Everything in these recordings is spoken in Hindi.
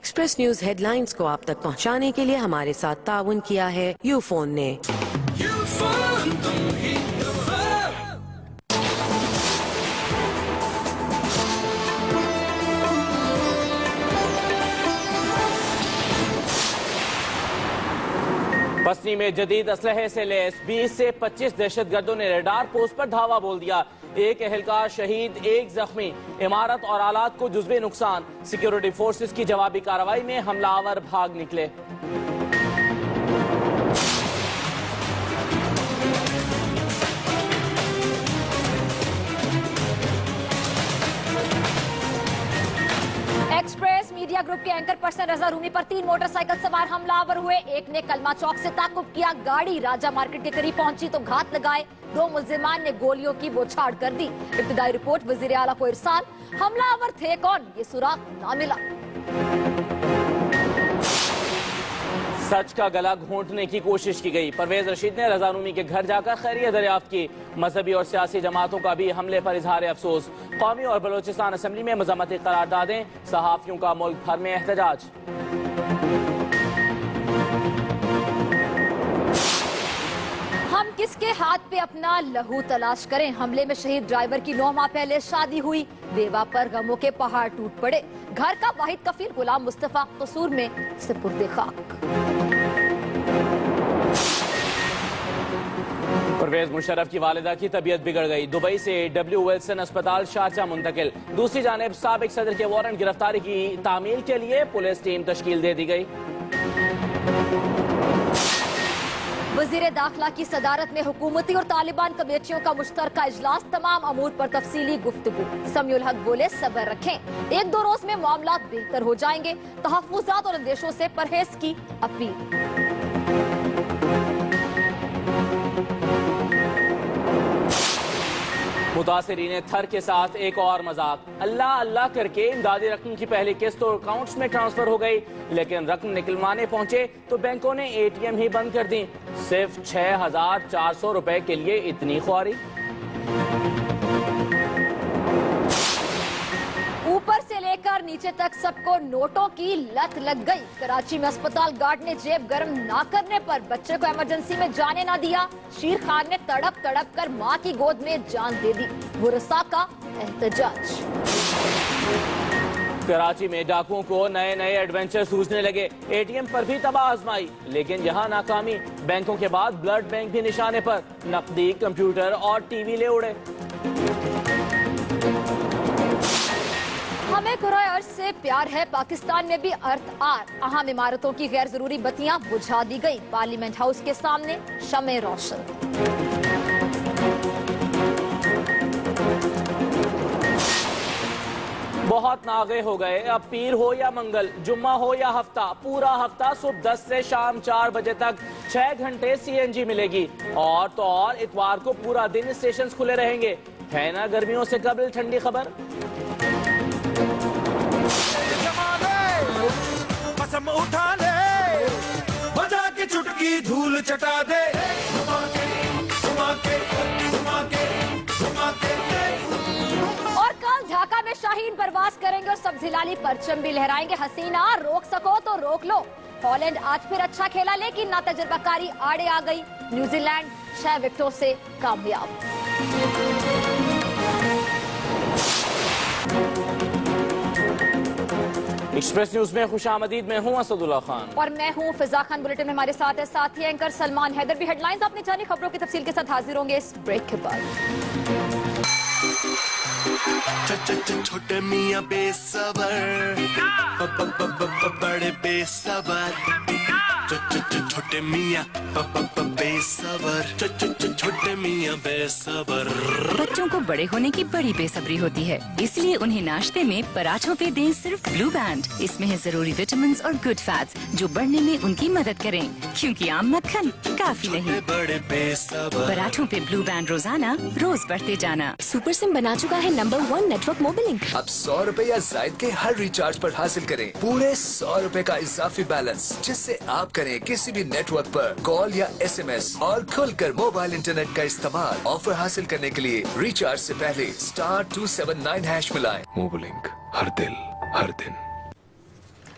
एक्सप्रेस न्यूज हेडलाइंस को आप तक पहुंचाने के लिए हमारे साथ ताउन किया है यूफोन ने। बसनी में जदीद असलहे से लैस 20 से 25 दहशतगर्दों ने रडार पोस्ट पर धावा बोल दिया। एक एहलकार शहीद, एक जख्मी। इमारत और आलात को जुज़वी नुकसान। सिक्योरिटी फोर्सेस की जवाबी कार्रवाई में हमलावर भाग निकले। एक्सप्रेस मीडिया ग्रुप के एंकर पर्सन रजा रूमी पर 3 मोटरसाइकिल सवार हमलावर हुए। एक ने कलमा चौक से ताकुब किया, गाड़ी राजा मार्केट के करीब पहुंची तो घात लगाए। 2 मुल्जिमान ने गोलियों की बौछार कर दी। इब्तिदाई रिपोर्ट वजीर आला को इरसाल। हमलावर थे कौन, ये सुराग ना मिला। सच का गला घोंटने की कोशिश की गई। परवेज रशीद ने रजा रूमी के घर जाकर खैरियत दरियाफ्त की। मजहबी और सियासी जमातों का भी हमले पर इजहार अफसोस। कौमी और बलोचिस्तान असेंबली में मजम्मती करारदादें। सहाफियों का मुल्क भर में एहतजाज। हम किसके हाथ पे अपना लहू तलाश करें। हमले में शहीद ड्राइवर की 9 माह पहले शादी हुई। बेवा पर गमों के पहाड़ टूट पड़े। घर का वाहिद कफील गुलाम मुस्तफा कसूर में सुपुर्द खाक। परवेज मुशर्रफ की वालिदा की तबीयत बिगड़ गई। दुबई से डब्ल्यू विल्सन अस्पताल शारजा मुंतकिल। दूसरी जानिब साबिक सदर के वारंट गिरफ्तारी की तामील के लिए पुलिस टीम तश्कील दे दी गई। वजीर दाखिला की सदारत में हुकूमती और तालिबान कमेटियों का मुश्तरका इजलास। तमाम अमूर पर तफसीली गुफ्तगू। समीउल हक बोले सब्र रखें, 1-2 रोज में मामला बेहतर हो जाएंगे। तहफ्फुज़ात और अंदेशों से परहेज की अपील। मुतासिरीन थर के साथ एक और मजाक। अल्लाह अल्लाह करके इमदादी रकम की पहली किस्त तो अकाउंट्स में ट्रांसफर हो गई, लेकिन रकम निकलवाने पहुंचे तो बैंकों ने ATM ही बंद कर दी। सिर्फ 6400 रुपए के लिए इतनी ख्वारी। ऊपर से लेकर नीचे तक सबको नोटों की लत लग गई। कराची में अस्पताल गार्ड ने जेब गर्म ना करने पर बच्चे को इमरजेंसी में जाने ना दिया। शीर खान ने तड़प तड़प कर मां की गोद में जान दे दी। गुरसा का एहतजाज। कराची में डाकुओं को नए नए एडवेंचर सूझने लगे। ATM पर भी तबाह आजमाई, लेकिन यहाँ नाकामी। बैंकों के बाद ब्लड बैंक भी निशाने पर। नकदी, कंप्यूटर और TV ले उड़े। हमें कुराए अर्ज से प्यार है। पाकिस्तान में भी अर्थ आर। अहम इमारतों की गैर जरूरी बत्तियां बुझा दी गई। पार्लियामेंट हाउस के सामने शमे रोशन। बहुत नागे हो गए। अब पीर हो या मंगल, जुम्मा हो या हफ्ता, पूरा हफ्ता सुबह 10 से शाम 4 बजे तक 6 घंटे CNG मिलेगी। और तो और इतवार को पूरा दिन स्टेशन खुले रहेंगे। है ना गर्मियों से कबल ठंडी खबर। उठा ले, बजा के चुटकी धूल चटा दे। और कल ढाका में शाहीन परवाज करेंगे और सब्जी लाली परचम भी लहराएंगे। हसीना रोक सको तो रोक लो। हॉलैंड आज फिर अच्छा खेला, लेकिन ना तजुर्बाकारी आड़े आ गई। न्यूजीलैंड 6 विकेटों से कामयाब। एक्सप्रेस न्यूज में खुशामदीद। मैं हूं असदुल्ला खान और मैं हूं फिजा खान। बुलेटिन में हमारे साथ है साथी एंकर सलमान हैदर भी। हेडलाइंस आपने जानी, खबरों की तफसील के साथ हाजिर होंगे इस ब्रेक के बाद। छोटे मियां बेसबर, बड़े बेसबर। छोटे मियां बेसबर, छोटे मियां बेसबर। बच्चों को बड़े होने की बड़ी बेसब्री होती है, इसलिए उन्हें नाश्ते में पराठों पे दें सिर्फ ब्लू बैंड। इसमें है जरूरी विटामिन और गुड फैट्स जो बढ़ने में उनकी मदद करें, क्योंकि आम मक्खन काफी नहीं। बड़े बेसबर। पराठों पे ब्लू बैंड रोजाना, रोज बढ़ते जाना। सुपर सिम बना चुका है नंबर 1 नेटवर्क मोबाइल लिंक। अब 100 रुपए या जायद के हर रिचार्ज पर हासिल करें पूरे 100 रुपए का इजाफी बैलेंस, जिससे आप करें किसी भी नेटवर्क पर कॉल या SMS और खुलकर मोबाइल इंटरनेट का इस्तेमाल। ऑफर हासिल करने के लिए रिचार्ज से पहले *279# मिलाएं। मोबाइल लिंक, हर दिल हर दिन।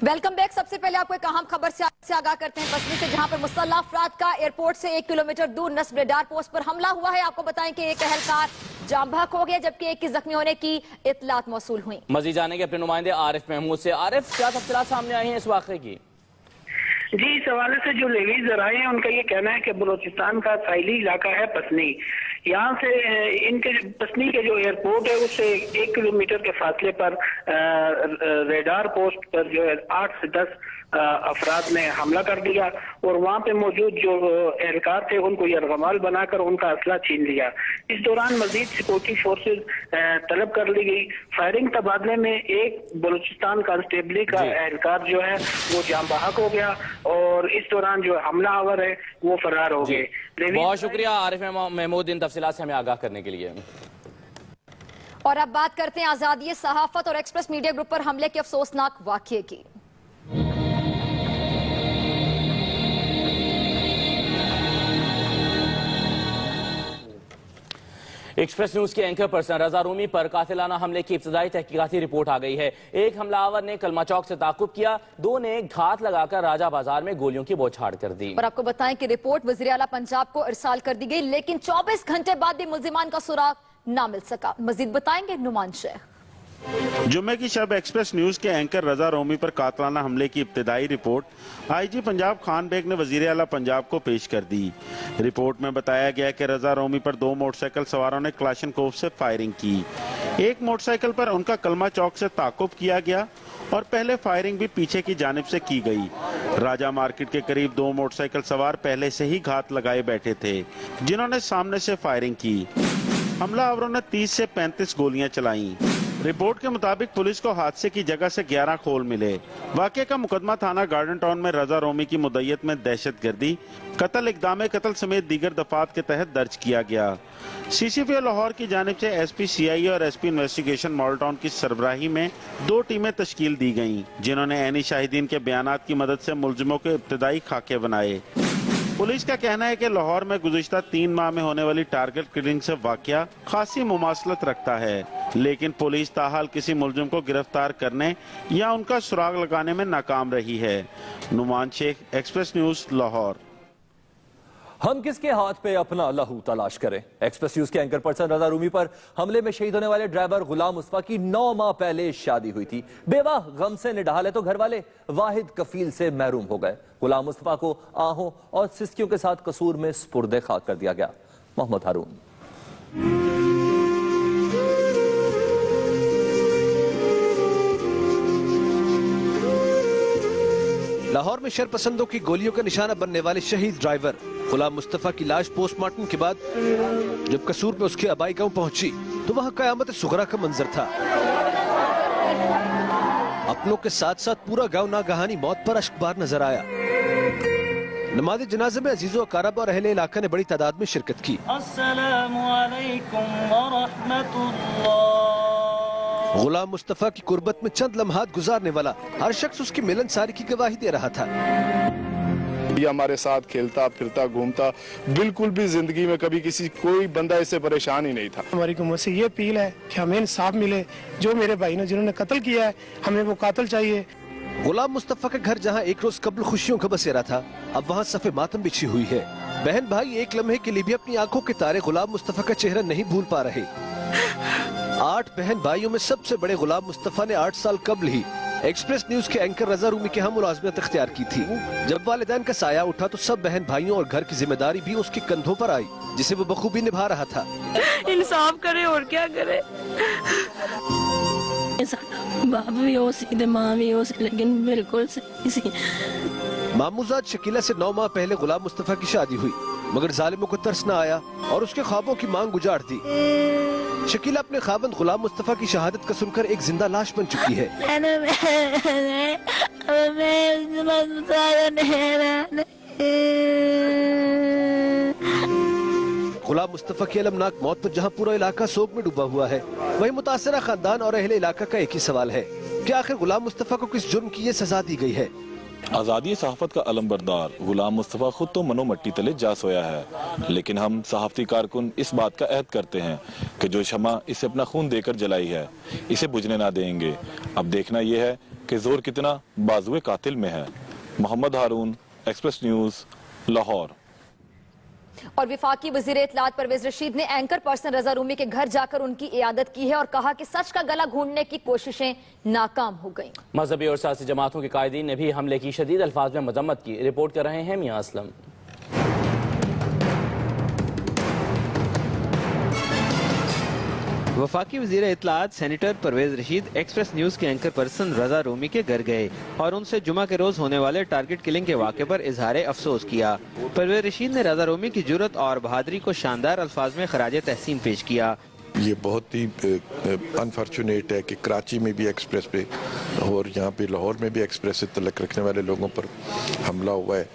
Welcome back. सबसे पहले आपको एक अहम खबर से आगाह करते हैं बसनी से, जहां पर मुसल्लह अफराद का एयरपोर्ट से 1 किलोमीटर दूर नस्ब रेडार पोस्ट पर हमला हुआ है। आपको बताएं कि एक अहलकार जाम बहक हो गया, जबकि एक की जख्मी होने की इत्तलात मौसूल हुई। मजीद जाने के अपने नुमाइंदे आरिफ महमूद से। आरिफ, क्या तफसीलात सामने आई हैं इस वाक़े की? जी, इस हवाले से जो लेवी जराए हैं उनका ये कहना है कि बलोचिस्तान का साहिली इलाका है पसनी, यहाँ से इनके पसनी के जो एयरपोर्ट है उससे 1 किलोमीटर के फासले पर रेडार पोस्ट पर जो है 8 से 10 अफराद ने हमला कर दिया और वहाँ पे मौजूद जो एहलकार थे उनको यरगमाल बनाकर उनका असला छीन लिया। इस दौरान मजीद सिक्योरिटी फोर्सेज तलब कर ली गई। फायरिंग तबादले में एक बलूचिस्तान कांस्टेबली का एहलकार जो है वो जाम बहक हो गया और इस दौरान जो हमलावर है वो फरार हो गए। बहुत शुक्रिया आरिफ महमूद इन तफसीलात से हमें आगाह करने के लिए। और अब बात करते हैं आजादी सहाफत और एक्सप्रेस मीडिया ग्रुप पर हमले के अफसोसनाक वाकये की। एक्सप्रेस न्यूज के एंकर पर्सन रजा रूमी पर कातिलाना हमले की इब्तदाई तहकीकाती रिपोर्ट आ गई है। एक हमलावर ने कलमा चौक से ताकुब किया, 2 ने घात लगाकर राजा बाजार में गोलियों की बौछार कर दी। और आपको बताएं कि रिपोर्ट वज़ीर आला पंजाब को इरसाल कर दी गई, लेकिन 24 घंटे बाद भी मुल्जिमान का सुराग ना मिल सका। मजीद बताएंगे नुमान शेख। जुम्मे की शब एक्सप्रेस न्यूज के एंकर रजा रोमी पर कातलाना हमले की इब्तदाई रिपोर्ट आईजी पंजाब खान बेग ने वजीर आला पंजाब को पेश कर दी। रिपोर्ट में बताया गया कि रजा रोमी पर 2 मोटरसाइकिल सवारों ने क्लाशनकोव से फायरिंग की। एक मोटरसाइकिल पर उनका कलमा चौक से ताकुब किया गया और पहले फायरिंग भी पीछे की जानिब से की गई। राजा मार्केट के करीब 2 मोटरसाइकिल सवार पहले से ही घात लगाए बैठे थे, जिन्होंने सामने से फायरिंग की। हमलावरों ने 30 से 35 गोलियां चलाई। रिपोर्ट के मुताबिक पुलिस को हादसे की जगह से 11 खोल मिले। वाक़े का मुकदमा थाना गार्डन टाउन में रजा रोमी की मुद्दत में दहशतगर्दी, कत्ल, इक़दाम कत्ल समेत दीगर दफात के तहत दर्ज किया गया। CCPO लाहौर की जानिब से SP CI और SP इन्वेस्टिगेशन मॉडल टाउन की सरबराही में 2 टीमें तश्कील दी गयी, जिन्होंने ऐनी शाहिदीन के बयानात की मदद से मुलजिमों के इब्तदाई खाके बनाए। पुलिस का कहना है कि लाहौर में गुज़िश्ता 3 माह में होने वाली टारगेट किलिंग से वाक़या खासी मुमासलत रखता है, लेकिन पुलिस ताहाल किसी मुलजिम को गिरफ्तार करने या उनका सुराग लगाने में नाकाम रही है। Numan Sheikh, Express News, Lahore. हम किसके हाथ पे अपना लहू तलाश करें? एक्सप्रेस न्यूज के एंकर पर्सन रजा रूमी पर हमले में शहीद होने वाले ड्राइवर गुलाम मुस्तफा की 9 माह पहले शादी हुई थी। बेवा गम से निढाले तो घर वाले वाहिद कफील से महरूम हो गए। गुलाम मुस्तफा को आहों और सिस्कियों के साथ कसूर में सुपुर्दे खाक कर दिया गया। मोहम्मद हारून। लाहौर में शरपसंदों की गोलियों का निशाना बनने वाले शहीद ड्राइवर गुलाम मुस्तफा की लाश पोस्टमार्टम के बाद जब कसूर में उसके आबाई गांव पहुंची तो वहां कयामत सुगरा का मंजर था। अपनों के साथ साथ पूरा गांव नागहानी मौत पर अश्कबार नजर आया। नमाज जनाजे में अजीजो अकारब और अहले इलाका ने बड़ी तादाद में शिरकत की। अस्सलामु अलैकुम व रहमतुल्लाह। गुलाम मुस्तफा की कुर्बत में चंद लम्हात गुजारने वाला हर शख्स उसकी मिलनसारी की गवाही दे रहा था। ये हमारे साथ खेलता फिरता घूमता, बिल्कुल भी जिंदगी में कभी कोई बंदा इससे परेशान ही नहीं था। हमारी हुकूमत से ये अपील है कि हमें इंसाफ मिले। जो मेरे भाई ने जिन्होंने कत्ल किया है, हमें वो कातिल चाहिए। गुलाम मुस्तफा का घर जहां एक रोज कबल खुशियों का बसेरा था, अब वहां सफ़े मातम बिछी हुई है। बहन भाई एक लम्हे के लिए भी अपनी आंखों के तारे गुलाम मुस्तफा का चेहरा नहीं भूल पा रहे। 8 बहन भाइयों में सबसे बड़े गुलाम मुस्तफा ने 8 साल कबल ही एक्सप्रेस न्यूज के एंकर रजा रूमी के यहाँ मुलाजमत इख्तियार की थी। जब वालिदैन का साया उठा तो सब बहन भाइयों और घर की जिम्मेदारी भी उसके कंधों पर आई, जिसे वो बखूबी निभा रहा था। इंसाफ करे और क्या करे। बाप भी हो सीधे, माँ भी हो, लेकिन बिल्कुल सही सी। मामूजाद शकीला से 9 माह पहले गुलाम मुस्तफा की शादी हुई, मगर जालिमों को तरस न आया और उसके ख्वाबों की मांग उजाड़ दी। शकीला अपने खाबंद गुलाम मुस्तफा की शहादत का सुनकर एक जिंदा लाश बन चुकी है। गुलाम मुस्तफा की अलमनाक मौत पर जहां पूरा इलाका शोक में डूबा हुआ है, वहीं मुतासिरा खानदान और अहले इलाका का एक ही सवाल है कि आखिर गुलाम मुस्तफा को किस जुर्म की ये सजा दी गई है। आज़ादी सहाफत का अलमबरदार गुलाम मुस्तफा खुद तो मनो मट्टी तले जा सोया है, लेकिन हम सहाफती कारकुन इस बात का अहद करते हैं कि जो शमा इसे अपना खून देकर जलाई है, इसे बुझने ना देंगे। अब देखना यह है कि जोर कितना बाजुए कातिल में है। मोहम्मद हारून, एक्सप्रेस न्यूज, लाहौर। और वफाकी वजीर इत्तलात परवेज रशीद ने एंकर पर्सन रजा रूमी के घर जाकर उनकी इयादत की है और कहा कि सच का गला घोंटने की कोशिशें नाकाम हो गईं। मजहबी और सियासी जमातों के कायदीन ने भी हमले की शदीद अल्फाज में मजम्मत की। रिपोर्ट कर रहे हैं मियां असलम। वफाकी वज़ीर इत्तलात senator Pervez Rasheed Express News के एंकर पर्सन रजा रूमी के घर गए और उनसे जुमा के रोज होने वाले टारगेट किलिंग के वाक़े पर इजहार अफसोस किया। परवेज रशीद ने रजा रूमी की जुर्रत और बहादुरी को शानदार अल्फाज में खराज तहसीन पेश किया। ये बहुत ही अनफॉर्चुनेट है कि कराची में भी एक्सप्रेस पे और यहाँ पे लाहौर में भी एक्सप्रेस से तल्लुक़ रखने वाले लोगों पर हमला हुआ है।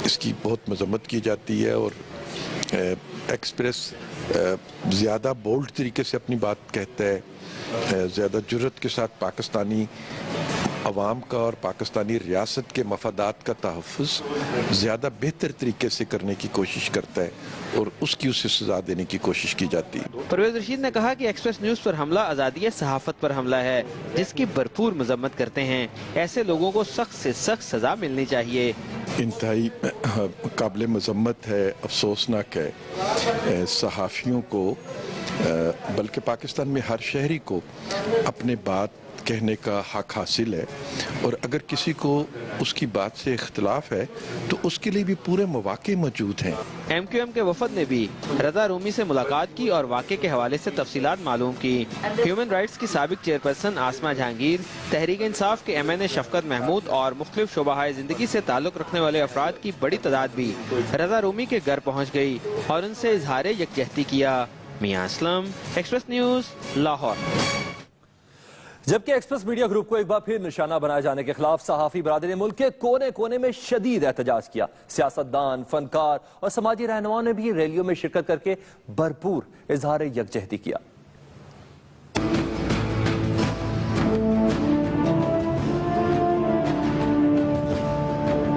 इसकी बहुत मजम्मत की जाती है और एक्सप्रेस ज़्यादा बोल्ड तरीके से अपनी बात कहता है, ज़्यादा जुर्रत के साथ पाकिस्तानी अवाम का और पाकिस्तानी रियासत के मफादात का तहफ़्फ़ुज़ ज़्यादा बेहतर तरीके से करने की कोशिश करता है और उसकी उसे सज़ा देने की कोशिश की जाती है। परवेज रशीद ने कहा कि एक्सप्रेस न्यूज़ पर हमला आज़ादी सहाफ़त पर हमला है जिसकी भरपूर मजम्मत करते हैं। ऐसे लोगों को सख्त से सख्त सज़ा मिलनी चाहिए। इंतहाई काबिल मजम्मत है, अफसोसनाक है सहाफ़ियों को, बल्कि पाकिस्तान में हर शहरी को अपने बात कहने का हक हासिल है और अगर किसी को उसकी बात से इख्तिलाफ है तो उसके लिए भी पूरे मौके मौजूद हैं। MQM के वफद ने भी रजा रूमी से मुलाकात की और वाक़े के हवाले से तफसीलात मालूम की। ह्यूमन राइट्स की साबिक चेयरपर्सन आसमा जहांगीर, तहरीक इंसाफ के MNA शफकत महमूद और मुख्तलिफ शोबाहाए जिंदगी से ताल्लुक़ रखने वाले अफराद की बड़ी तादाद भी रजा रूमी के घर पहुँच गई और उनसे इजहार यकजहती किया। मियां असलम, एक्सप्रेस न्यूज़, लाहौर। जबकि एक्सप्रेस मीडिया ग्रुप को एक बार फिर निशाना बनाए जाने के खिलाफ सहाफ़ी बरादरी ने मुल्क के कोने कोने में शदीद एहतजाज किया। सियासतदान, फनकार और समाजी रहनुमाओं ने भी रैलियों में शिरकत करके भरपूर इजहार यकजहती किया।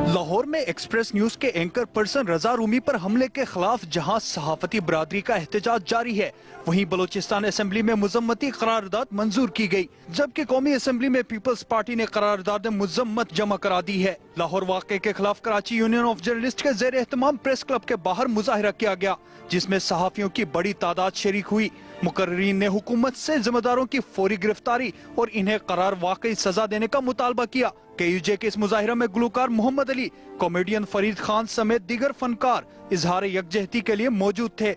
लाहौर में एक्सप्रेस न्यूज के एंकर पर्सन रजा रूमी पर हमले के खिलाफ जहां सहाफती बरादरी का एहतजाज जारी है, वहीं बलोचिस्तान असेंबली में मुजम्मती करारदाद मंजूर की गई, जबकि कौमी असेंबली में पीपल्स पार्टी ने करारदाद मुजम्मत जमा करा दी है। लाहौर वाक़े के खिलाफ कराची यूनियन ऑफ जर्नलिस्ट के ज़ेर एहतमाम प्रेस क्लब के बाहर मुजाहिरा किया गया, जिसमें सहाफियों की बड़ी तादाद शरीक हुई। मुकर्रीन ने हुकूमत से जिम्मेदारों की फौरी गिरफ्तारी और इन्हें करार वाकई सजा देने का मुतालबा किया। KUJ के इस मुजाहिरा में गुलकार मोहम्मद अली, कॉमेडियन फरीद खान समेत दीगर फनकार इजहार यकजहती के लिए मौजूद थे।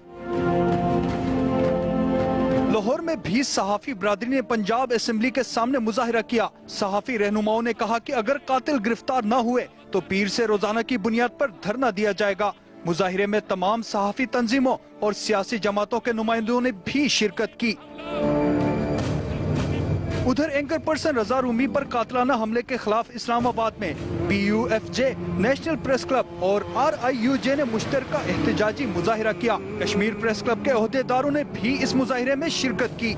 लाहौर में भी सहाफी बरादरी ने पंजाब असेंबली के सामने मुजाहिरा किया। सहाफी रहनुमाओं ने कहा कि अगर कातिल गिरफ्तार न हुए तो पीर से रोजाना की बुनियाद पर धरना दिया जाएगा। मुजाहिरे में तमाम सहाफी तंजीमों और सियासी जमातों के नुमाइंदों ने भी शिरकत की। उधर एंकर पर्सन रजा रूमी पर कातलाना हमले के खिलाफ इस्लामाबाद में PUFJ, नेशनल प्रेस क्लब और RIUJ ने मुश्तरका एहतजाजी मुजाहिरा किया। कश्मीर प्रेस क्लब के ओहदेदारों ने भी इस मुजाहिरे में शिरकत की।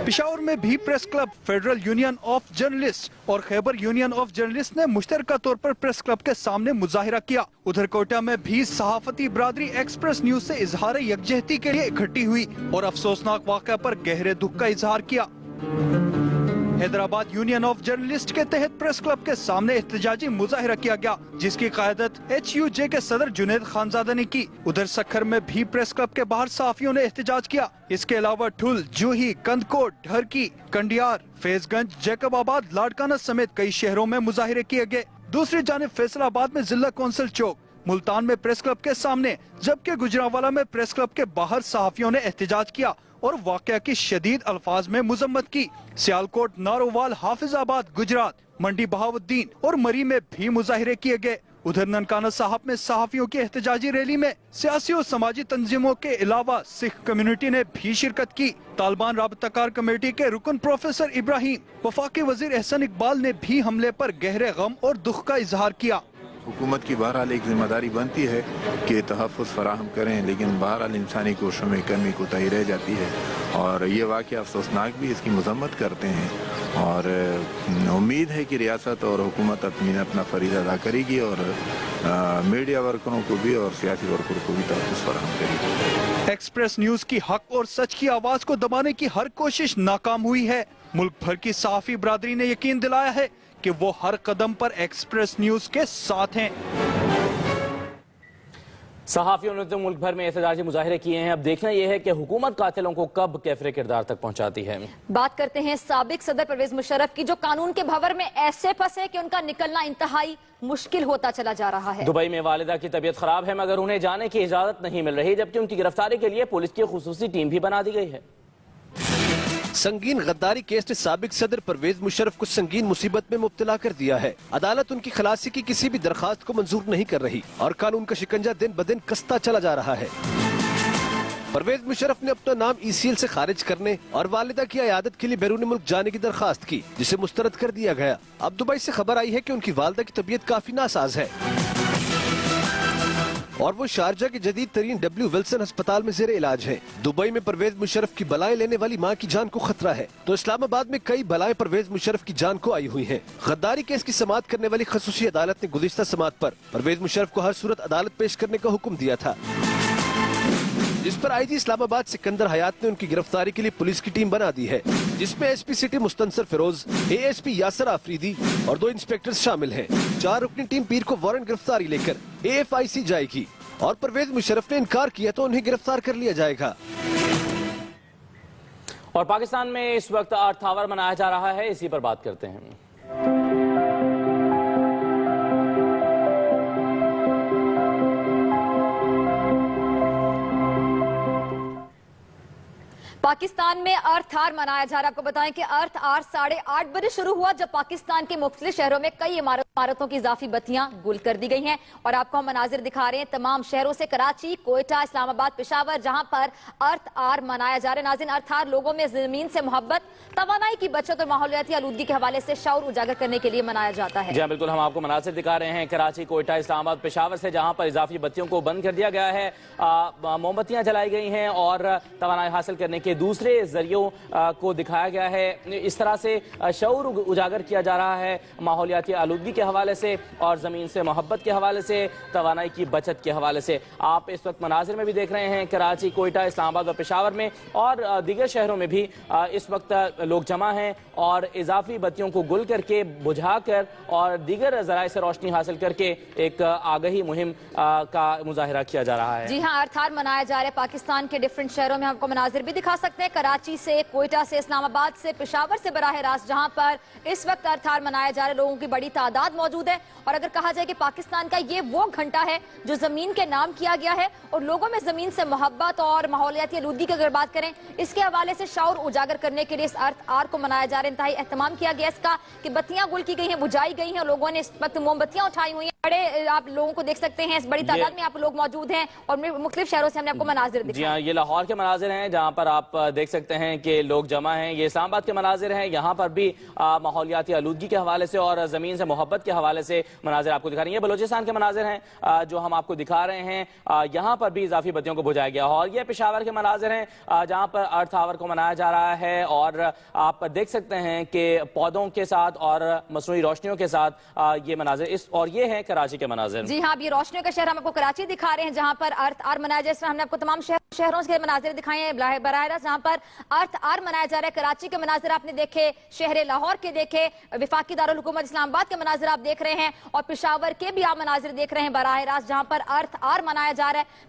पिशावर में भी press club, federal union of journalist और खैबर यूनियन ऑफ जर्नलिस्ट ने मुश्तरका तौर पर प्रेस क्लब के सामने मुजाहिरा किया। उधर कोटा में भी सहाफती बरादरी एक्सप्रेस न्यूज से इजहार यकजहती के लिए इकट्ठी हुई और अफसोसनाक वाक़या पर गहरे दुख का इजहार किया। हैदराबाद यूनियन ऑफ जर्नलिस्ट के तहत प्रेस क्लब के सामने एहतजाजी मुजाहिरा किया गया, जिसकी क़यादत HUJ के सदर जुनैद खानजादा ने की। उधर सखर में भी प्रेस क्लब के बाहर सहाफियों ने एहतजाज किया। इसके अलावा ठुल, जूही, कंदकोट, ढरकी, कंडियार, फैजगंज, जैकबाबाद, लाड़काना समेत कई शहरों में मुजाहिरे किए गए। दूसरी जानिब फैसलाबाद में जिला कौंसिल चौक, मुल्तान में प्रेस क्लब के सामने, जबकि गुजरांवाला में प्रेस क्लब के बाहर सहाफियों ने एहतजाज किया और वाक़या की शदीद अल्फाज में मुजम्मत की। सियालकोट, नारोवाल, हाफिजाबाद, गुजरात, मंडी बहाउद्दीन और मरी में भी मुजाहिरे किए गए। उधर ननकाना साहब में सहाफियों की एहतजाजी रैली में सियासी और समाजी तंजीमों के अलावा सिख कम्युनिटी ने भी शिरकत की। तालिबान राबताकार कमेटी के रुकन प्रोफेसर इब्राहिम, वफाकी वजीर एहसन इकबाल ने भी हमले पर गहरे गम और दुख का इजहार किया। हुकूमत की बहरहाल एक जिम्मेदारी बनती है कि तहफ़्फ़ुज़ फराहम करें, लेकिन बहरहाल इंसानी कोशिशों में कमी कोताही रह जाती है और ये वाक़या अफसोसनाक भी इसकी मज़म्मत करते हैं और उम्मीद है कि रियासत और हुकूमत अपना फ़रीज़ अदा करेगी और मीडिया वर्करों को भी और सियासी वर्करों को भी तहफ़्फ़ुज़ फराहम करेगी। एक्सप्रेस न्यूज की हक और सच की आवाज को दबाने की हर कोशिश नाकाम हुई है। मुल्क भर की सहाफ़ी बरादरी ने यकीन दिलाया है कि वो हर कदम पर एक्सप्रेस न्यूज के साथ हैं। सहाफियों ने तो मुल्क भर में एहतजाजी मुजाहिरे किए हैं। अब देखना यह है कि हुकूमत कातिलों को कब कैफरे किरदार तक पहुंचाती है। बात करते हैं साबिक सदर परवेज मुशर्रफ की, जो कानून के भंवर में ऐसे फंसे कि उनका निकलना इंतहाई मुश्किल होता चला जा रहा है। दुबई में वालिदा की तबीयत खराब है मगर उन्हें जाने की इजाजत नहीं मिल रही, जबकि उनकी गिरफ्तारी के लिए पुलिस की खुसूसी टीम भी बना दी गई है। संगीन गद्दारी केस ने साबिक सदर परवेज मुशर्रफ को संगीन मुसीबत में मुब्तला कर दिया है। अदालत उनकी खलासी की किसी भी दरखास्त को मंजूर नहीं कर रही और कानून का शिकंजा दिन ब दिन कसता चला जा रहा है। परवेज मुशर्रफ ने अपना नाम ECL से खारिज करने और वालिदा की अयादत के लिए बैरून मुल्क जाने की दरखास्त की, जिसे मुस्तरद कर दिया गया। अब दुबई से खबर आई है कि उनकी वालिदा की तबीयत काफी नासाज है और वो शारजा के जदीद तरीन W विल्सन अस्पताल में जेर इलाज है। दुबई में परवेज मुशर्रफ की बलाएं लेने वाली मां की जान को खतरा है, तो इस्लामाबाद में कई बलाएं परवेज मुशर्रफ की जान को आई हुई हैं। गद्दारी केस की समाअत करने वाली खसूसी अदालत ने गुज़िश्ता समाअत पर परवेज मुशर्रफ को हर सूरत अदालत पेश करने का हुक्म दिया था, जिस पर IG इस्लामाबाद सिकंदर हयात ने उनकी गिरफ्तारी के लिए पुलिस की टीम बना दी है, जिसमें SP city Mustansar Feroz, ASP Yasir Afridi और 2 इंस्पेक्टर शामिल हैं। 4 रुकनी टीम पीर को वारंट गिरफ्तारी लेकर AFIC जाएगी और परवेज मुशर्रफ ने इनकार किया तो उन्हें गिरफ्तार कर लिया जाएगा। और पाकिस्तान में इस वक्त अर्थ आवर मनाया जा रहा है, इसी पर बात करते हैं। पाकिस्तान में अर्थ आवर मनाया जा रहा है। आपको बताएं कि अर्थ आवर 8:30 बजे शुरू हुआ, जब पाकिस्तान के मुख्तलिफ शहरों में कई इमारतों की इजाफी बत्तियां गुल कर दी गई हैं। और आपको हम मनाजिर दिखा रहे हैं तमाम शहरों से, कराची, कोयटा, इस्लामाबाद, पेशावर, जहां पर अर्थ आवर मनाया जा रहा है। नाज़रीन, अर्थ आवर लोगों में जमीन से मोहब्बत, तवानाई की बचत और माहौलियाती आलूदगी के हवाले से शऊर उजागर करने के लिए मनाया जाता है। जी हाँ, बिल्कुल, हम आपको मनाजिर दिखा रहे हैं कराची, कोयटा, इस्लामाबाद, पेशावर से, जहां पर इजाफी बत्तियों को बंद कर दिया गया है, मोमबत्तियां जलाई गई हैं और तवानाई हासिल करने के दूसरे जरियों को दिखाया गया है। इस तरह से शऊर उजागर किया जा रहा है माहौलियाती आलूदगी के हवाले से और ज़मीन से मोहब्बत के हवाले से, तवानाई की बचत के हवाले से। आप इस वक्त मनाजिर में भी देख रहे हैं कराची, कोयटा, इस्लामाबाद और पेशावर में और दीगर शहरों में भी इस वक्त लोग जमा हैं और इजाफी बत्तियों को गुल करके, बुझा कर और दीगर ज़राए से रोशनी हासिल करके एक आगाही मुहिम का मुजाहिरा किया जा रहा है। जी हाँ, अर्थ आवर मनाया जा रहा है पाकिस्तान के डिफरेंट शहरों में। आपको मनाजिर भी दिखा सकते हैं कराची से, कोयटा से, इस्लामाबाद से, पेशावर से बराह रास्त, जहां पर इस वक्त अर्थ आवर मनाया जा रहा है। लोगों की बड़ी तादाद मौजूद है और अगर कहा जाए कि पाकिस्तान का ये वो घंटा है जो जमीन के नाम किया गया है और लोगों में जमीन से मोहब्बत और माहौलियाती आलूदगी की अगर बात करें, इसके हवाले से शऊर उजागर करने के लिए इस अर्थ आवर को मनाया जा रहा है। इंतहाई एहतमाम किया गया इसका कि बत्तियां गुल की गई हैं, बुझाई गई हैं, लोगों ने इस वक्त मोमबत्तियां उठाई हुई हैं। बड़े आप लोगों को देख सकते हैं, इस बड़ी तादाद में आप लोग मौजूद हैं और मुख्तलिफ शहरों से हमने आपको मनाजिर दिखाए। जी हाँ, ये लाहौर के मनाजिर हैं जहाँ पर आप देख सकते हैं कि लोग जमा हैं। ये इस्लामाबाद के मनाजिर हैं, यहाँ पर भी माहौलियाती आलूदगी के हवाले से और ज़मीन से मोहब्बत के हवाले से मनाजिर आपको दिखा रही हैं। बलोचिस्तान के मनाजिर हैं जो हम आपको दिखा रहे हैं, यहाँ पर भी इजाफी बत्तियों को बुझाया गया। और ये पेशावर के मनाजिर हैं जहाँ पर अर्थ आवर को मनाया जा रहा है और आप देख सकते हैं कि पौधों के साथ और मसनूई रोशनियों के साथ ये मनाजिर इस और ये है कराची के मनाजिर। जी हाँ, ये रोशनियों का शहर हम आपको कराची दिखा रहे हैं जहाँ पर अर्थ आवर मनाया जा रहा है। हमने आपको तमाम शहरों के मनाजिर दिखाए हैं बराह रास्त जहाँ पर अर्थ आवर मनाया जा रहा है। कराची के मनाजिर आपने देखे, शहर लाहौर के देखे, वफाकी दारुल हुकूमत इस्लामाबाद के मनाजिर आप देख रहे हैं और पेशावर के भी आप मनाजिर देख रहे हैं बराह रास्त जहाँ पर अर्थ आवर मनाया जा रहा है।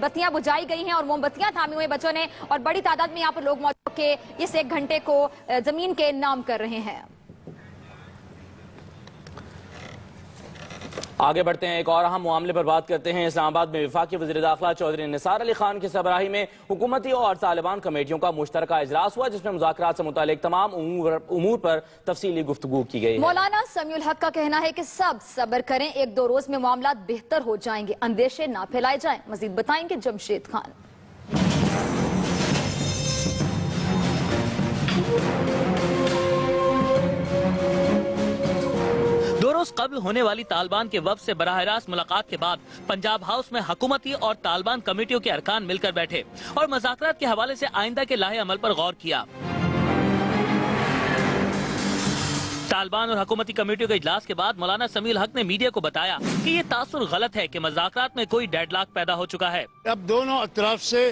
बत्तियां बुझाई गई हैं और मोमबत्तियां थामी हुई बच्चों ने और बड़ी तादाद में यहाँ पर लोग मौजूद के इस एक घंटे को जमीन के नाम कर रहे हैं। आगे बढ़ते हैं, एक और अहम मामले पर बात करते हैं। इस्लामाबाद में वफाकी वज़ीर दाखिला चौधरी निसार अली खान की सरबराही में हुकूमती और तालिबान कमेटियों का मुश्तरका इजलास हुआ, जिसमें मुज़ाकरात से मुतालिक तमाम उमूर पर तफसीली गुफ्तगू की गई। मौलाना समीउल हक का कहना है कि सब सब्र करें, 1-2 रोज में मामला बेहतर हो जाएंगे, अंदेशे ना फैलाए जाएं। मजीद बताएंगे जमशेद खान। रोज कब्ल होने वाली तालिबान के वफ्द से बराह रास्त मुलाकात के बाद पंजाब हाउस में हुकूमती और तालिबान कमेटियों के अरकान मिलकर बैठे और मुज़ाकरात के हवाले से आइंदा के लाहे अमल पर गौर किया। तालिबान और हुकूमती कमेटियों के इजलास के बाद मौलाना समीउल हक ने मीडिया को बताया कि ये तासुर गलत है कि मुज़ाकरात में कोई डेडलॉक पैदा हो चुका है। अब दोनों अतराफ से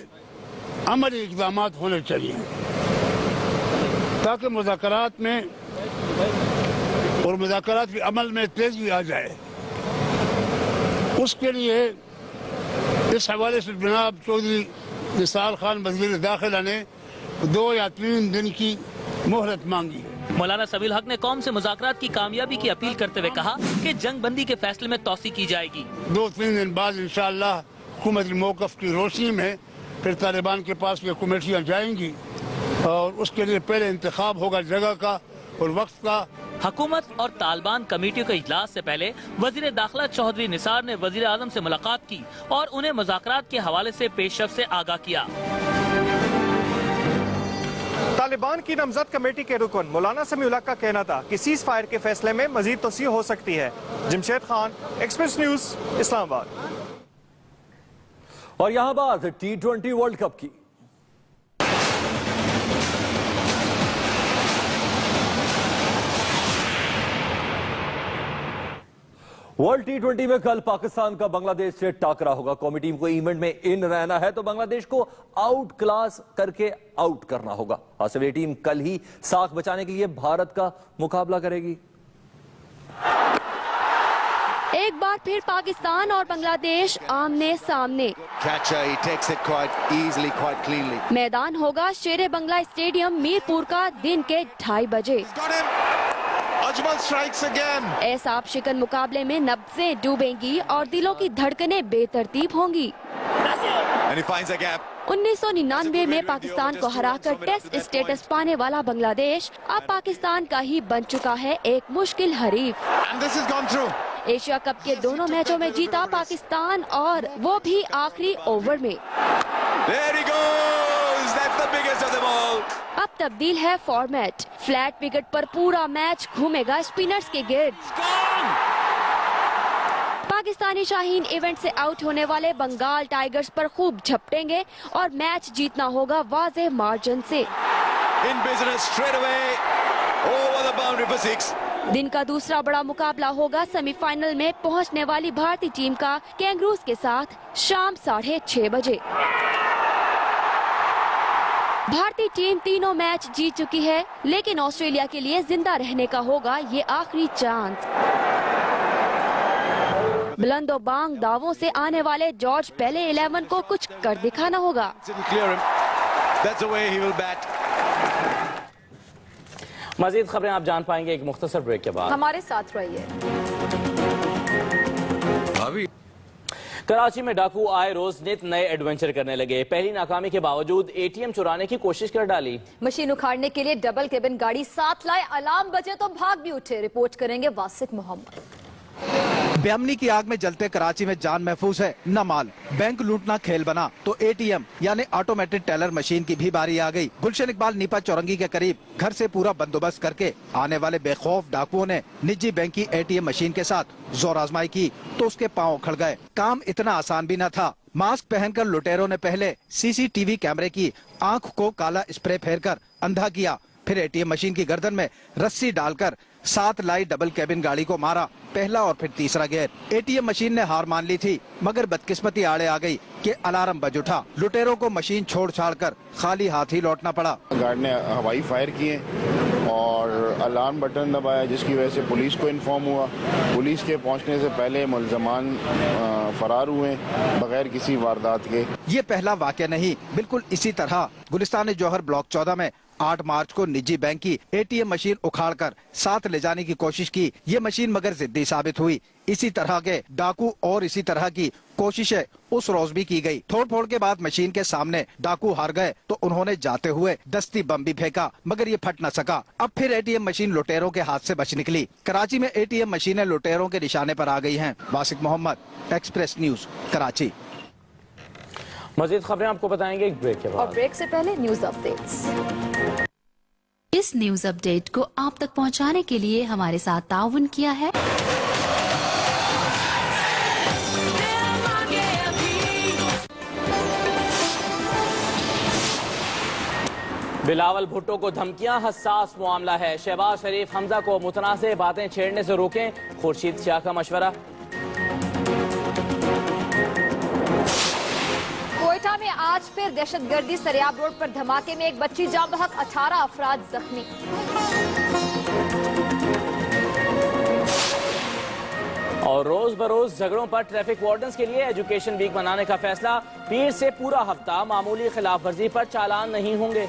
अमली इक़दाम होने चाहिए ताकि मुज़ाकरात में और मुज़ाकरात के अमल में तेजी आ जाए। उसके लिए इस हवाले से जनाब चौधरी निसार खान वज़ीर दाखिला ने 2 या 3 दिन की मोहलत मांगी। मौलाना समीउल हक ने कौम से मुज़ाकरात की कामयाबी की अपील करते हुए कहा कि जंग बंदी के फैसले में तौसी की जाएगी। 2-3 दिन बाद इंशाअल्लाह हुकूमती मौक़िफ़ की रोशनी में फिर तालिबान के पास ये कमेटियाँ जाएंगी और उसके लिए पहले इंतखाब होगा जगह का और वक्त का। हुकूमत और तालिबान कमेटियों के इजलास से पहले वजीर दाखिला चौधरी निसार ने वजीर आज़म से मुलाकात की और उन्हें मुज़ाकरात के हवाले से पेशरफ से आगाह किया। तालिबान की नामजद कमेटी के रुकन मौलाना समीउल हक का कहना था कि सीज फायर के फैसले में मजीद तोसी हो सकती है। Jamshed Khan, Express news, Islamabad. और यहाँ बात T20 वर्ल्ड कप की। वर्ल्ड T20 में कल पाकिस्तान का बांग्लादेश से टाकरा होगा। कौमी टीम को इवेंट में इन रहना है तो बांग्लादेश को आउट क्लास करके आउट करना होगा। हासिल ये टीम कल ही साख बचाने के लिए भारत का मुकाबला करेगी। एक बार फिर पाकिस्तान और बांग्लादेश आमने सामने। मैदान होगा शेरे बंगला स्टेडियम मीरपुर का दिन के 2:30 बजे। ऐसा शिकन मुकाबले में नब्ज़ें डूबेंगी और दिलों की धड़कनें बेतरतीब होंगी। 1999 में पाकिस्तान को हराकर टेस्ट स्टेटस पाने वाला बांग्लादेश अब पाकिस्तान का ही बन चुका है एक मुश्किल हरीफ। एशिया कप के दोनों मैचों में जीता पाकिस्तान और वो भी आखिरी ओवर में। अब तब्दील है फॉर्मेट। फ्लैट विकेट पर पूरा मैच घूमेगा स्पिनर्स के गिर्द। पाकिस्तानी शाहीन इवेंट से आउट होने वाले बंगाल टाइगर्स पर खूब झपटेंगे और मैच जीतना होगा वाज़ेह मार्जिन से। दिन का दूसरा बड़ा मुकाबला होगा सेमीफाइनल में पहुंचने वाली भारतीय टीम का कैंगरूज के साथ शाम 6:30 बजे। भारतीय टीम तीनों मैच जीत चुकी है लेकिन ऑस्ट्रेलिया के लिए जिंदा रहने का होगा ये आखिरी चांस। बुलंदोबांग दावों से आने वाले जॉर्ज पहले 11 को कुछ कर दिखाना होगा। मजीद खबरें आप जान पाएंगे एक मुख्तसर ब्रेक के बाद। हमारे साथ रहिए। कराची में डाकू आए रोज नित नए एडवेंचर करने लगे। पहली नाकामी के बावजूद एटीएम चुराने की कोशिश कर डाली। मशीन उखाड़ने के लिए डबल केबिन गाड़ी साथ लाए, अलार्म बजे तो भाग भी उठे। रिपोर्ट करेंगे वासिक मोहम्मद। बेअमनी की आग में जलते कराची में जान महफूज है न माल। बैंक लूटना खेल बना तो एटीएम यानी ऑटोमेटेड टेलर मशीन की भी बारी आ गई। गुलशन इकबाल नीपा चौरंगी के करीब घर से पूरा बंदोबस्त करके आने वाले बेखौफ डाकुओं ने निजी बैंक की एटीएम मशीन के साथ जोर आजमाई की तो उसके पांव उखड़ गए। काम इतना आसान भी न था। मास्क पहनकर लुटेरों ने पहले सीसीटीवी कैमरे की आंख को काला स्प्रे फेरकर अंधा किया, फिर एटीएम मशीन की गर्दन में रस्सी डालकर साथ लाई डबल केबिन गाड़ी को मारा, पहला और फिर तीसरा गेयर। एटीएम मशीन ने हार मान ली थी मगर बदकिस्मती आड़े आ गई कि अलार्म बज उठा। लुटेरों को मशीन छोड़ छाड़ कर खाली हाथ ही लौटना पड़ा। गार्ड ने हवाई फायर किए और अलार्म बटन दबाया जिसकी वजह से पुलिस को इन्फॉर्म हुआ। पुलिस के पहुंचने से पहले मुलजमान फरार हुए बगैर किसी वारदात के। ये पहला वाक़या नहीं, बिल्कुल इसी तरह गुलिस्तान जौहर ब्लॉक 14 में 8 मार्च को निजी बैंक की एटीएम मशीन उखाड़कर साथ ले जाने की कोशिश की। ये मशीन मगर जिद्दी साबित हुई। इसी तरह के डाकू और इसी तरह की कोशिशें उस रोज भी की गई। तोड़ फोड़ के बाद मशीन के सामने डाकू हार गए तो उन्होंने जाते हुए दस्ती बम भी फेंका मगर ये फट न सका। अब फिर एटीएम मशीन लुटेरों के हाथ से बच निकली। कराची में एटीएम मशीनें लुटेरों के निशाने पर आ गई हैं। वासिक मोहम्मद, एक्सप्रेस न्यूज, कराची। मजीद खबरें आपको बताएंगे एक ब्रेक के बाद। और ब्रेक से पहले न्यूज अपडेट्स। इस इस न्यूज अपडेट को आप तक पहुंचाने के लिए हमारे साथ ताउन किया है बिलावल भुट्टो को धमकियां, हसास मामला है। शहबाज शरीफ हमजा को मुतनाज़ बातें छेड़ने से रोकें, खुर्शीद शाह का मशवरा। कोयटा में आज फिर दहशतगर्दी, सरियाब रोड पर धमाके में एक बच्ची जाँ बहक, 18 अफराद जख्मी। और रोज बरोज झगड़ों पर ट्रैफिक वार्डन्स के लिए एजुकेशन वीक मनाने का फैसला। पीर से पूरा हफ्ता मामूली खिलाफ वर्जी पर चालान नहीं होंगे।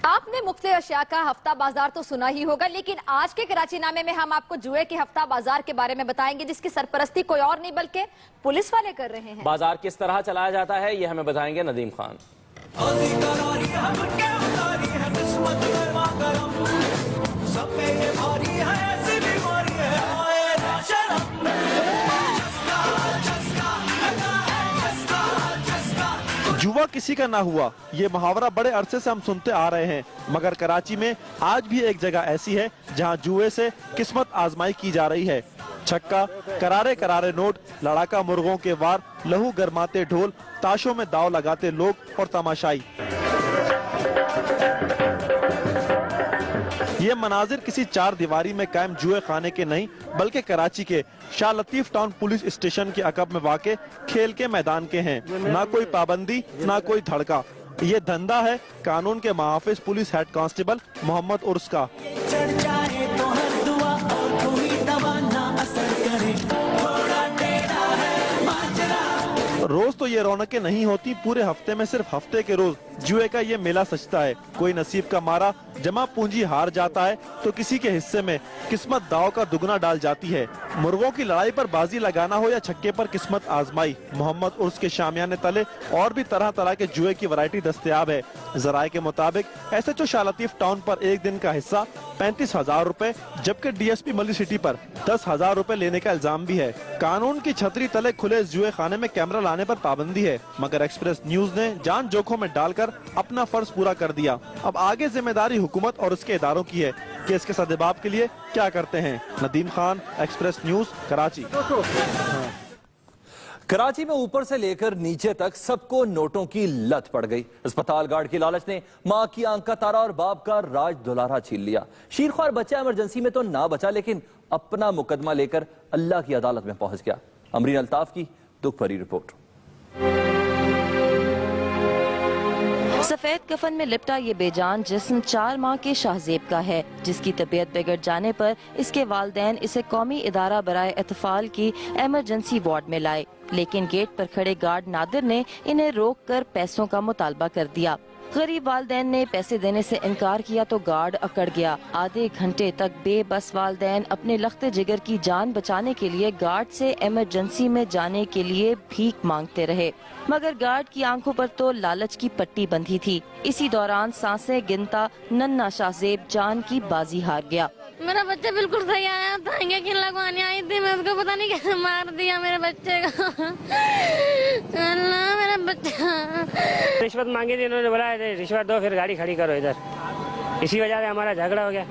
आपने मुख्तलिफ अशिया का हफ्ता बाजार तो सुना ही होगा, लेकिन आज के कराची नामे में हम आपको जुए के हफ्ता बाजार के बारे में बताएंगे, जिसकी सरपरस्ती कोई और नहीं बल्कि पुलिस वाले कर रहे हैं। बाजार किस तरह चलाया जाता है ये हमें बताएंगे नदीम खान। जुआ किसी का ना हुआ, ये मुहावरा बड़े अरसे से हम सुनते आ रहे हैं, मगर कराची में आज भी एक जगह ऐसी है जहां जुए से किस्मत आजमाई की जा रही है। छक्का, करारे करारे नोट, लड़ाका मुर्गों के वार, लहू गरमाते ढोल, ताशों में दाव लगाते लोग और तमाशाई। ये मनाजिर किसी चार दीवारी में कायम जुए खाने के नहीं, बल्कि कराची के Shah Latif town police station के अकब में वाक़े खेल के मैदान के हैं। ना कोई पाबंदी, ना कोई धड़का। ये धंधा है कानून के मुहाफिज पुलिस हेड कांस्टेबल मोहम्मद उर्स का। रोज तो ये रौनकें नहीं होती, पूरे हफ्ते में सिर्फ हफ्ते के रोज जुए का ये मेला सजता है। कोई नसीब का मारा जमा पूंजी हार जाता है तो किसी के हिस्से में किस्मत दाव का दुगना डाल जाती है। मुर्गों की लड़ाई पर बाजी लगाना हो या छक्के पर किस्मत आजमाई, मोहम्मद उर्स के शामियाने तले और भी तरह तरह के जुए की वैरायटी दस्तयाब है। जराये के मुताबिक SHO शाह लतीफ टाउन पर एक दिन का हिस्सा 35,000 रुपए, जबकि DSP मल्ली सिटी पर 10,000 रुपए लेने का इल्जाम भी है। कानून की छतरी तले खुले जुए खाने में कैमरा लाने पर पाबंदी है, मगर एक्सप्रेस न्यूज ने जान जोखों में डालकर अपना फर्ज पूरा कर दिया। अब आगे जिम्मेदारी हुकूमत और उसके इदारों की है कि इसके सदेबाब के लिए क्या करते हैं। Nadeem Khan, Express News, Karachi. कराची में ऊपर से लेकर नीचे तक सबको नोटों की लत पड़ गई। अस्पताल गार्ड की लालच ने मां की आंख का तारा और बाप का राज दुलारा छीन लिया। शीरख्वार बच्चा इमरजेंसी में तो ना बचा, लेकिन अपना मुकदमा लेकर अल्लाह की अदालत में पहुंच गया। अमरीन अल्ताफ की दुख भरी रिपोर्ट। सफेद कफन में लिपटा ये बेजान जिस्म 4 माह के शाहजेब का है, जिसकी तबीयत बिगड़ जाने पर इसके वालिदैन इसे कौमी इदारा बराए अतफाल की एमरजेंसी वार्ड में लाए, लेकिन गेट पर खड़े गार्ड नादिर ने इन्हें रोककर पैसों का मुतालबा कर दिया। गरीब वालिदैन ने पैसे देने से इनकार किया तो गार्ड अकड़ गया। आधे घंटे तक बेबस वालिदैन अपने लख्ते जिगर की जान बचाने के लिए गार्ड से इमरजेंसी में जाने के लिए भीख मांगते रहे, मगर गार्ड की आंखों पर तो लालच की पट्टी बंधी थी। इसी दौरान सांसें गिनता नन्ना शाहजेब जान की बाजी हार गया। मेरा बच्चा बिल्कुल सही आया था, इंजेक्शन लगवाने आई थी मैं, उसको पता नहीं कैसे मार दिया मेरे बच्चे को। अल्लाह, मेरा बच्चा। रिश्वत मांगी थी, उन्होंने बोला रिश्वत दो फिर गाड़ी खड़ी करो इधर, इसी वजह से हमारा झगड़ा हो गया।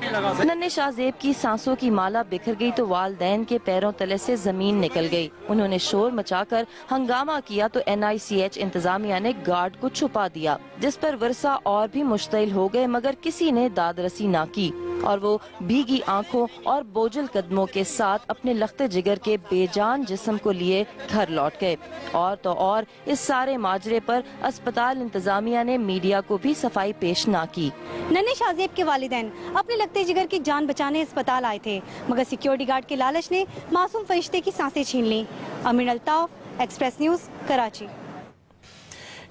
नन्हे शाहजेब की सांसों की माला बिखर गई तो वालिदैन के पैरों तले से जमीन निकल गई। उन्होंने शोर मचाकर हंगामा किया तो NICH इंतजामिया ने गार्ड को छुपा दिया, जिस पर वर्षा और भी मुश्तिल हो गए, मगर किसी ने दादरसी ना की और वो भीगी आंखों और बोझल कदमों के साथ अपने लख्ते जिगर के बेजान जिस्म को लिए घर लौट गए। और तो और इस सारे माजरे पर अस्पताल इंतजामिया ने मीडिया को भी सफाई पेश ना की। नन्हे शाहजेब के वालिदैन अपने लगते जिगर की जान बचाने अस्पताल आए थे, मगर सिक्योरिटी गार्ड के लालच ने मासूम फरिश्ते की सांसें छीन ली। Ameen Altaf, Express News, Karachi.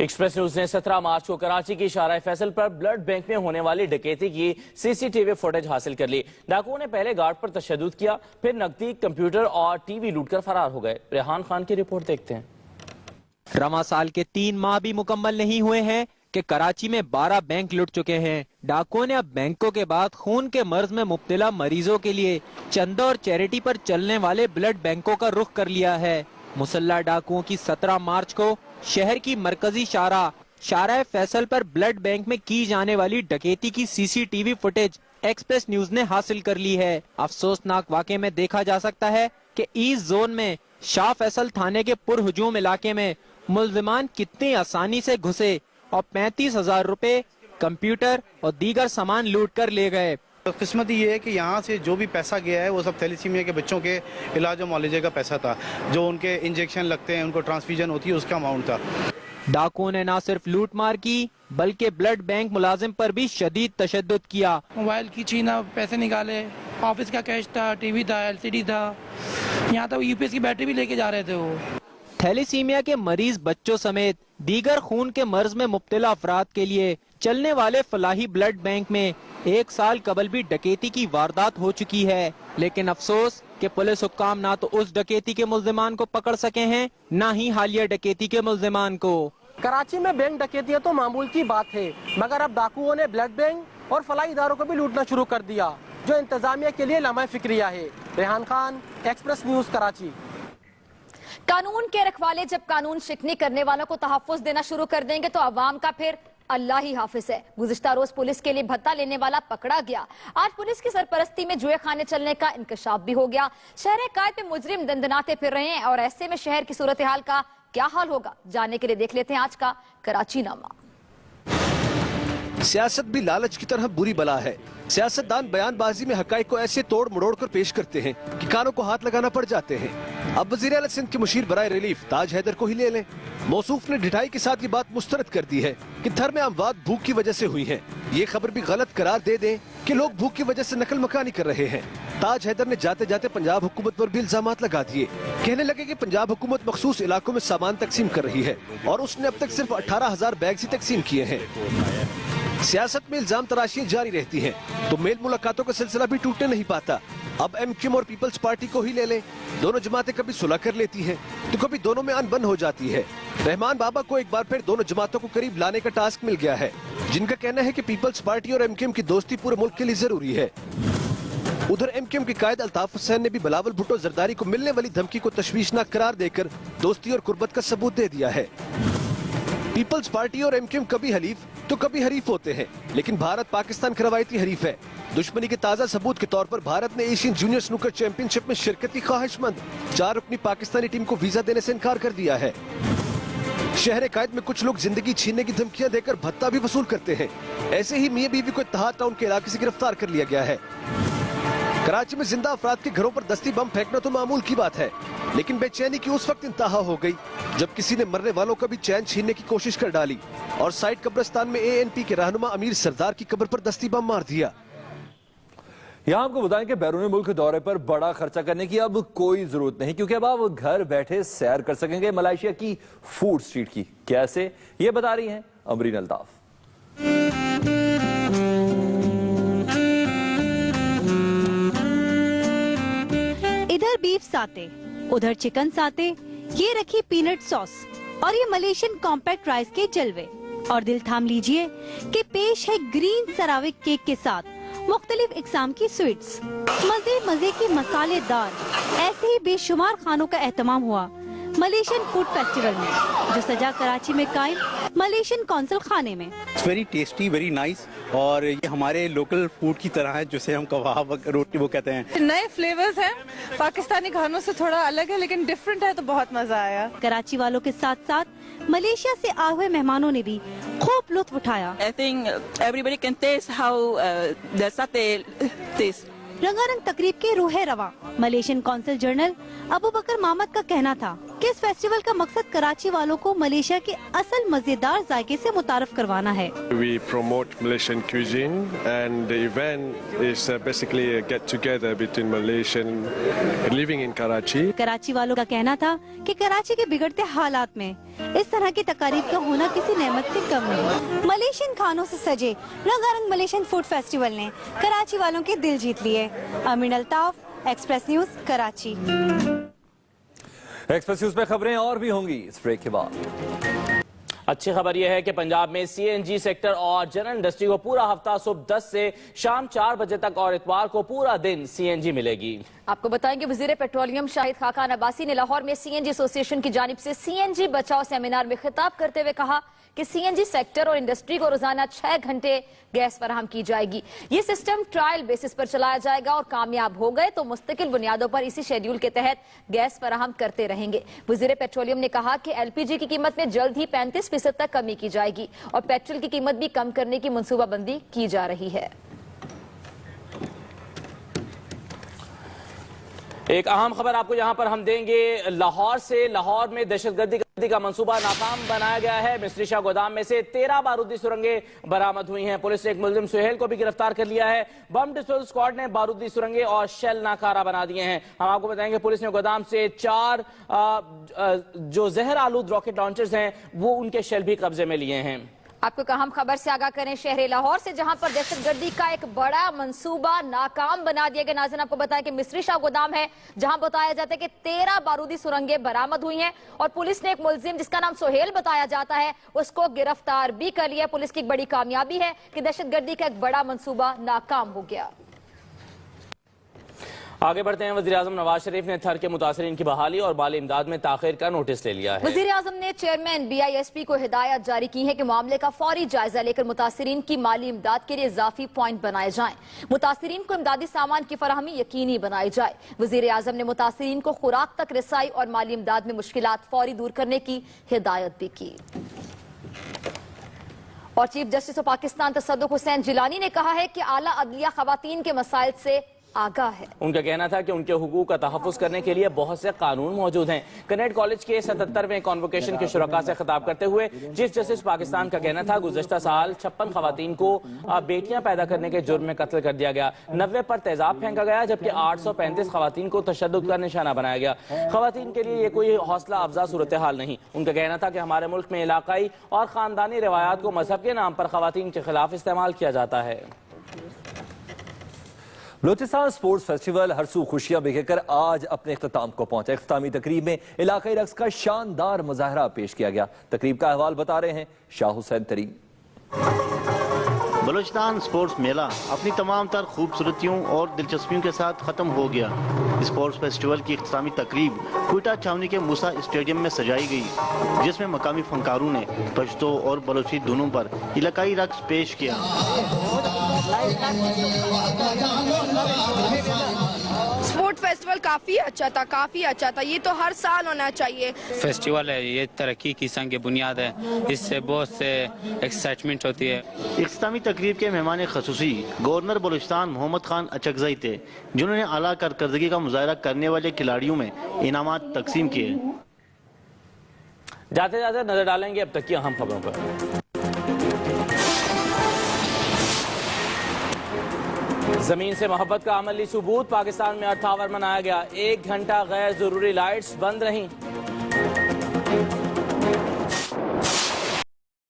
Express News ने 17 मार्च को कराची की शाहराह फैसल पर ब्लड बैंक में होने वाली डकैती की CCTV फुटेज हासिल कर ली। डाकुओं ने पहले गार्ड पर तशद्दुद किया, फिर नकदी, कंप्यूटर और TV लूटकर फरार हो गए। रेहान खान की रिपोर्ट देखते हैं। रमा साल के 3 माह भी मुकम्मल नहीं हुए हैं, कि कराची में 12 बैंक लुट चुके हैं। डाकुओं ने अब बैंकों के बाद खून के मर्ज में मुब्तला मरीजों के लिए चंदा और चैरिटी पर चलने वाले ब्लड बैंकों का रुख कर लिया है। मुसल्ला डाकुओं की 17 मार्च को शहर की मरकजी शारा फैसल पर ब्लड बैंक में की जाने वाली डकैती की CCTV फुटेज एक्सप्रेस न्यूज ने हासिल कर ली है। अफसोसनाक वाक़े में देखा जा सकता है कि ईस्ट जोन में शाह फैसल थाने के पुरहुजूम इलाके में मुल्जिमान कितनी आसानी से घुसे और 35,000 रुपए, कंप्यूटर और दीगर सामान लूट कर ले गए। तो किस्मत ये है कि यहाँ से जो भी पैसा गया है वो सब थैलेसीमिया के बच्चों के इलाज और मुआलजे का पैसा था, जो उनके इंजेक्शन लगते हैं, उनको ट्रांसफ्यूजन होती है, उसका अमाउंट था। डाकुओं ने न सिर्फ लूट मार की बल्कि ब्लड बैंक मुलाजिम पर भी शदीद तशद्दुद किया। मोबाइल की छीना, पैसे निकाले, ऑफिस का कैश था, टीवी था, LCD था, यहाँ तक UPS की बैटरी भी लेके जा रहे थे वो। थैलेसीमिया के मरीज बच्चों समेत दीगर खून के मर्ज में मुब्तला अफराद के लिए चलने वाले फलाही ब्लड बैंक में 1 साल कबल भी डकैती की वारदात हो चुकी है, लेकिन अफसोस कि पुलिस हुक्काम ना तो उस डकैती के मुल्जिमान को पकड़ सके हैं, ना ही हालिया डकैती के मुल्जिमान को। कराची में बैंक डकैतियां तो मामूल की बात है, मगर अब डाकुओं ने ब्लड बैंक और फलाही इदारों को भी लूटना शुरू कर दिया, जो इंतजामिया के लिए लम्हा फिक्रिया है। Rehan Khan, Express News, Karachi. कानून के रखवाले जब कानून शिकनी करने वालों को तहफ्फुज देना शुरू कर देंगे तो अवाम का फिर अल्लाह ही हाफिज है। गुज़िश्ता रोज पुलिस के लिए भत्ता लेने वाला पकड़ा गया। आज पुलिस की सरपरस्ती में जुए खाने चलने का इंकशाफ भी हो गया। शहर कायद में मुजरिम दंदनाते फिर रहे हैं और ऐसे में शहर की सूरत हाल का क्या हाल होगा, जानने के लिए देख लेते हैं आज का कराची नामा। सियासत भी लालच की तरह बुरी बला है। सियासतदान बयानबाजी में हकाइक को ऐसे तोड़ मड़ोड़ कर पेश करते हैं कि कानों को हाथ लगाना पड़ जाते हैं। अब वज़ीर आला सिंध के मुशीर बराए रिलीफ ताज हैदर को ही ले लें। मौसूफ ने ढिठाई के साथ ये बात मुस्तरद कर दी है कि धर में अमवात भूख की वजह से हुई है। ये खबर भी गलत करार दे दें कि लोग भूख की वजह से नकल मकानी कर रहे हैं। ताज हैदर ने जाते जाते पंजाब हुकूमत पर भी इल्जामात लगा दिए। कहने लगे कि पंजाब हुकूमत मखसूस इलाकों में सामान तकसीम कर रही है और उसने अब तक सिर्फ 18,000 बैग ही तकसीम किए हैं। सियासत में इल्जाम तराशियां जारी रहती हैं, तो मेल मुलाकातों का सिलसिला भी टूटने नहीं पाता। अब MQM और पीपल्स पार्टी को ही ले लें। दोनों जमातें कभी सुलह कर लेती हैं तो कभी दोनों में अनबन हो जाती है। रहमान बाबा को एक बार फिर दोनों जमातों को करीब लाने का टास्क मिल गया है, जिनका कहना है कि पीपल्स पार्टी और MQM की दोस्ती पूरे मुल्क के लिए जरूरी है। उधर MQM के कायद अल्ताफ हुसैन ने भी बिलावल भुट्टो जरदारी को मिलने वाली धमकी को तशवीशनाक करार देकर दोस्ती और कुर्बत का सबूत दे दिया है। पीपल्स पार्टी और MQM कभी हलीफ तो कभी हरीफ होते हैं, लेकिन भारत पाकिस्तान का रवायती हरीफ है। दुश्मनी के ताज़ा सबूत के तौर पर भारत ने एशियन जूनियर स्नूकर चैंपियनशिप में शिरकत की ख्वाहिशमंद 4 रुकनी पाकिस्तानी टीम को वीजा देने से इनकार कर दिया है। शहर कायद में कुछ लोग जिंदगी छीनने की धमकियां देकर भत्ता भी वसूल करते हैं। ऐसे ही मियां बीवी को इत्तेहाद टाउन के इलाके से गिरफ्तार कर लिया गया है। कराची में जिंदा अफराद के घरों पर दस्ती बम फेंकना तो मामूल की बात है, लेकिन बेचैनी की उस वक्त इंतहा हो गई जब किसी ने मरने वालों का भी चैन छीनने की कोशिश कर डाली और साइड कब्रिस्तान में ANP के रहनुमा अमीर सरदार की कब्र पर दस्ती बम मार दिया। यहाँ आपको बताएं कि बैरून मुल्क दौरे पर बड़ा खर्चा करने की अब कोई जरूरत नहीं, क्योंकि अब आप घर बैठे सैर कर सकेंगे मलेशिया की फूड स्ट्रीट की। कैसे, ये बता रही हैं अमरीन अल्ताफ। इधर बीफ साते, उधर चिकन साते, ये रखी पीनट सॉस और ये मलेशियन कॉम्पैक्ट राइस के जलवे। और दिल थाम लीजिए कि पेश है ग्रीन सराविक केक के साथ मुख्तलिफ इकसाम की स्वीट्स। मजे मजे की मसालेदार ऐसे ही बेशुमार खानों का एहतमाम हुआ मलेशियन फूड फेस्टिवल में, जो सजा कराची में कायम मलेशियन कौंसिल खाने में। It's very tasty, very nice, और ये हमारे लोकल फूड की तरह है, जिसे हम कबाब रोटी वो कहते हैं। नए फ्लेवर्स हैं, पाकिस्तानी खानों से थोड़ा अलग है लेकिन डिफरेंट है, तो बहुत मजा आया। कराची वालों के साथ साथ मलेशिया से आए हुए मेहमानों ने भी खूब लुत्फ उठाया। I think everybody can taste how the satay tastes. रंगारंग तकरीब के रूहे रवा मलेशियन कौंसिल जनरल अबू बकर मामद का कहना था कि इस फेस्टिवल का मकसद कराची वालों को मलेशिया के असल मजेदार जायके से मुतारफ करवाना है। We promote Malaysian cuisine and the event is basically a get together between Malaysian living in Karachi. Karachi वालों का कहना था कि कराची के बिगड़ते हालात में इस तरह की तकारीब का होना किसी नेमत से कम नहीं। मलेशियन खानों से सजे रंगारंग मलेशियन फूड फेस्टिवल ने कराची वालों के दिल जीत लिए। Ameen Altaf, Express News, Karachi. Express News में खबरें और भी होंगी इस ब्रेक के बाद। अच्छी खबर यह है कि पंजाब में सीएनजी सेक्टर और जनरल इंडस्ट्री को पूरा हफ्ता सुबह 10 से शाम 4 बजे तक और इतवार को पूरा दिन सीएनजी मिलेगी। आपको बताएंगे वजीर पेट्रोलियम शाहिद खाकान अब्बासी ने लाहौर में सीएनजी एसोसिएशन की जानिब से सीएनजी बचाओ सेमिनार में खिताब करते हुए कहा कि सीएनजी सेक्टर और इंडस्ट्री को रोजाना 6 घंटे गैस फराहम की जाएगी। ये सिस्टम ट्रायल बेसिस पर चलाया जाएगा और कामयाब हो गए तो मुस्तकिल बुनियादों पर इसी शेड्यूल के तहत गैस फराहम करते रहेंगे। वजीर पेट्रोलियम ने कहा कि एलपीजी की कीमत में जल्द ही 35% तक कमी की जाएगी और पेट्रोल की कीमत भी कम करने की मंसूबाबंदी की जा रही है। एक अहम खबर आपको यहां पर हम देंगे लाहौर से। लाहौर में दहशतगर्दी का मंसूबा नाकाम बनाया गया है। मिस्त्री शाह गोदाम में से 13 बारूदी सुरंगें बरामद हुई हैं। पुलिस ने एक मुलजिम सुहेल को भी गिरफ्तार कर लिया है। बम डिस्पोजल स्क्वाड ने बारूदी सुरंगें और शेल नाकारा बना दिए हैं। हम आपको बताएंगे पुलिस ने गोदाम से 4 जो जहर आलूद रॉकेट लॉन्चर्स हैं वो उनके शेल भी कब्जे में लिए हैं। आपको अहम खबर से आगाह करें शहर लाहौर से, जहां पर दहशतगर्दी का एक बड़ा मंसूबा नाकाम बना दिया गया। नाज़रीन आपको बताया कि मिस्री शाह गोदाम है जहां बताया जाता है कि 13 बारूदी सुरंगें बरामद हुई हैं और पुलिस ने एक मुलजिम जिसका नाम सुहेल बताया जाता है उसको गिरफ्तार भी कर लिया। पुलिस की एक बड़ी कामयाबी है कि दहशतगर्दी का एक बड़ा मंसूबा नाकाम हो गया। आगे बढ़ते हैं। वज़ीर आज़म नवाज शरीफ ने थर के मुतासरीन की बहाली और माली इमदाद में ताखिर का नोटिस ले लिया है। वज़ीर आज़म ने चेयरमैन BISP को हिदायत जारी की है कि मामले का फौरी जायजा लेकर मुतासरीन की माली इमदाद के लिए इजाफी पॉइंट बनाए जाएं। मुतासरीन को इमदादी सामान की फराहमी यकीनी बनाई जाए। वज़ीर आज़म ने मुतासरीन को खुराक तक रसाई और माली इमदाद में मुश्किलात फौरी दूर करने की हिदायत भी की। और chief justice of Pakistan Tassaduq Hussain Jillani ने कहा है कि आला अदलिया खवातीन के मसाइल से आगाह है। उनका कहना था कि उनके हुकूक का तहफ़्फ़ुज़ करने के लिए बहुत से कानून मौजूद हैं। कनेट कॉलेज के 77वें कॉन्वोकेशन के शुरका से खिताब करते हुए चीफ जस्टिस पाकिस्तान का कहना था गुज़श्ता साल 56 खवातीन को बेटियां पैदा करने के जुर्म में कत्ल कर दिया गया, 90 पर तेजाब फेंका गया, जबकि 835 खवातीन को तशद्दुद का निशाना बनाया गया। खवातीन के लिए ये कोई हौसला अफजा सूरत हाल नहीं। उनका कहना था कि हमारे मुल्क में इलाकाई और ख़ानदानी रवायात को मजहब के नाम पर खवातीन के खिलाफ इस्तेमाल किया जाता है। बलोचिस्तान स्पोर्ट्स फेस्टिवल हरसू खुशियां बिखेकर आज अपने इख्तिताम को पहुंचा। इख्तितामी तकरीब में इलाकाई रक्स का शानदार मुजाहरा पेश किया गया। तकरीब का अहवाल बता रहे हैं शाह हुसैन तरीन। बलोचिस्तान स्पोर्ट्स मेला अपनी तमाम तर खूबसूरतियों और दिलचस्पियों के साथ ख़त्म हो गया। स्पोर्ट्स फेस्टिवल की इख्तितामी तकरीब क्वेटा छावनी के मूसा स्टेडियम में सजाई गई, जिसमें मकामी फनकारों ने पश्तो और बलोची दोनों पर इलाकाई रक्स पेश किया। स्पोर्ट फेस्टिवल काफ़ी अच्छा था। ये तो हर साल होना चाहिए। फेस्टिवल है, ये तरक्की की संग बुनियाद है, इससे बहुत से एक्साइटमेंट होती है। इख्तितामी तकरीब के मेहमान खसूसी गवर्नर बलूचिस्तान मोहम्मद खान अचकज़ई थे, जिन्होंने आला कारकर्दगी का मुजाहरा करने वाले खिलाड़ियों में इनामात तकसीम किए। जाते जाते नजर डालेंगे अब तक की अहम खबरों पर। जमीन से मोहब्बत का अमली सबूत, पाकिस्तान में अर्थ आवर मनाया गया। 1 घंटा गैर जरूरी लाइट्स बंद रहीं।